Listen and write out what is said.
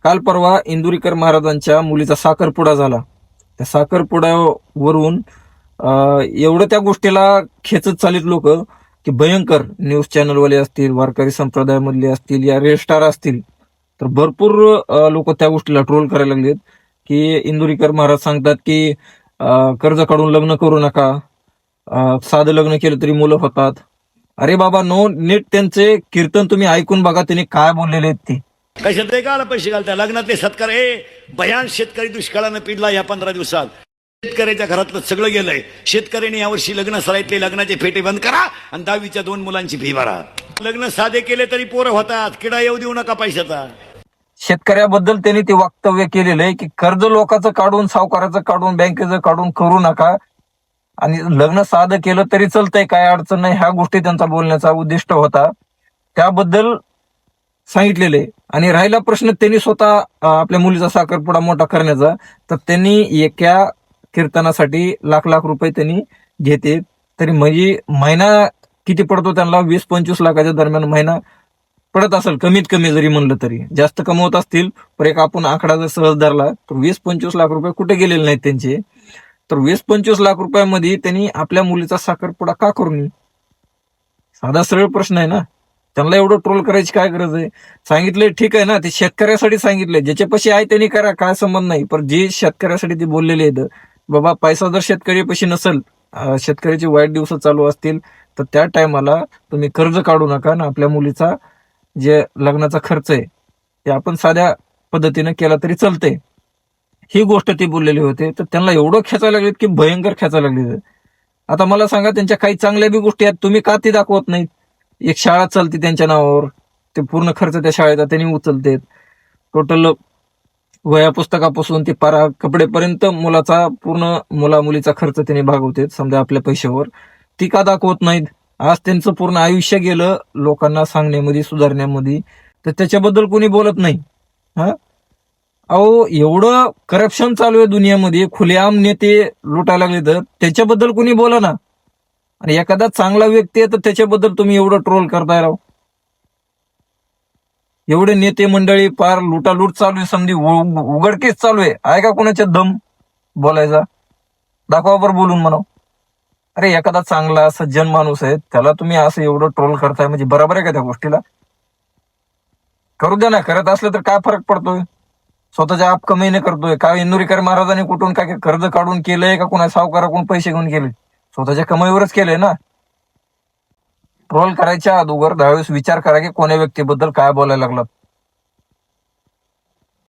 काल परवा इंदुरीकर महाराजांच्या मुलीचा साखरपुडा झाला. त्या साखरपुड्यावरून एवढं त्या गोष्टीला खेचत चालीत लोक की भयंकर न्यूज चॅनलवाले असतील, वारकरी संप्रदायामधले असतील, या रेड स्टार असतील, तर भरपूर लोक त्या गोष्टीला ट्रोल करायला लागलेत की इंदुरीकर महाराज सांगतात की कर्ज काढून लग्न करू नका, साधं लग्न केलं तरी मुलं होतात. अरे बाबा नो, नीट त्यांचे कीर्तन तुम्ही ऐकून बघा, त्यांनी काय बोललेले आहेत ते. कशात का पैसे घालता लग्नातले सत्कार भयान शेतकरी दुष्काळानं पिडला या 15 दिवसात. शेतकऱ्याच्या घरातलं सगळं गेलंय. शेतकऱ्यांनी यावर्षी लग्न सराईतले लग्नाचे फेटे बंद करा आणि 10वीच्या 2 मुलांची फी भरा. लग्न साधे केले तरी पोरं होतात, किडा येऊ देऊ नका पैशाचा. शेतकऱ्याबद्दल त्यांनी ते वक्तव्य केलेलं आहे की कर्ज लोकांचं काढून, सावकाराचं काढून, बँकेचं काढून करू नका आणि लग्न साधं केलं तरी चालतंय, काय अडचण नाही. ह्या गोष्टी त्यांचा बोलण्याचा उद्दिष्ट होता, त्याबद्दल सांगितलेले. आणि राहिला प्रश्न त्यांनी स्वतः आपल्या मुलीचा साखरपुडा मोठा करण्याचा, तर त्यांनी एका कीर्तनासाठी लाख लाख रुपये त्यांनी घेते. तरी म्हणजे महिना किती पडतो त्यांना? 20-25 लाखाच्या दरम्यान महिना पडत असेल कमीत कमी, जरी म्हणलं तरी. जास्त कमवत असतील पण एक आपण आकडा जर सहज धरला तर 20-25 लाख रुपये कुठे गेलेले नाहीत त्यांचे. तर 20-25 लाख रुपयामध्ये त्यांनी आपल्या मुलीचा साखरपुडा का करू नये? साधा सरळ प्रश्न आहे ना. त्यांना एवढं ट्रोल करायची काय गरज आहे? सांगितलंय ठीक आहे ना, ते शेतकऱ्यासाठी सांगितलंय, ज्याच्या पैसे आहे त्यांनी करा, काय संबंध नाही. पण जे शेतकऱ्यासाठी ते बोललेले आहेत, बाबा पैसा जर शेतकरी पैसे नसेल, शेतकऱ्याचे वाईट दिवस चालू असतील, तर त्या टायमाला तुम्ही कर्ज काढू नका ना. आपल्या मुलीचा जे लग्नाचा खर्च आहे ते आपण साध्या पद्धतीने केला तरी चालतंय, ही गोष्ट ते बोललेले होते. तर त्यांना एवढं खेचायला लागलेत की भयंकर खेचायला लागले. आता मला सांगा, त्यांच्या काही चांगल्या बी गोष्टी आहेत, तुम्ही का ते दाखवत नाहीत? एक शाळा चालते त्यांच्या नावावर, ते पूर्ण खर्च त्या शाळेचा त्यांनी उचलतेत. टोटल वह्या पुस्तकापासून ते पारा कपडेपर्यंत मुलाचा पूर्ण मुला मुलीचा खर्च त्यांनी भागवतेत समजा आपल्या पैशावर. ती का दाखवत नाहीत? आज त्यांचं पूर्ण आयुष्य गेलं लोकांना सांगण्यामध्ये, सुधारण्यामध्ये, तर त्याच्याबद्दल कोणी बोलत नाही. हा अहो, एवढं करप्शन चालू आहे दुनियामध्ये, खुलेआम नेते लुटायला लागले, तर त्याच्याबद्दल कोणी बोला ना. आणि एखादा चांगला व्यक्ती आहे तर त्याच्याबद्दल तुम्ही एवढं ट्रोल करताय राव. एवढे नेते मंडळी पार लुटालूट चालू आहे, समधी उघडकीच चालू आहे का कोणाच्या दम बोलायचा? दाखवा बरं बोलून म्हणाव. अरे एखादा चांगला सज्जन माणूस आहे, त्याला तुम्ही असं एवढं ट्रोल करताय, म्हणजे बरोबर आहे का त्या गोष्टीला? करू द्या ना, करत असलं तर काय फरक पडतोय? स्वतःच्या आप कमाईने करतोय का? इंदुरीकर महाराजांनी कुठून काय कर्ज काढून केलंय का कोणा सावकाराकडून पैसे घेऊन केले? स्वतःच्या कमाईवरच केलंय ना. ट्रोल करायच्या अगोदर 10 वेळेस विचार करा की कोण्या व्यक्तीबद्दल काय बोलायला लागलात.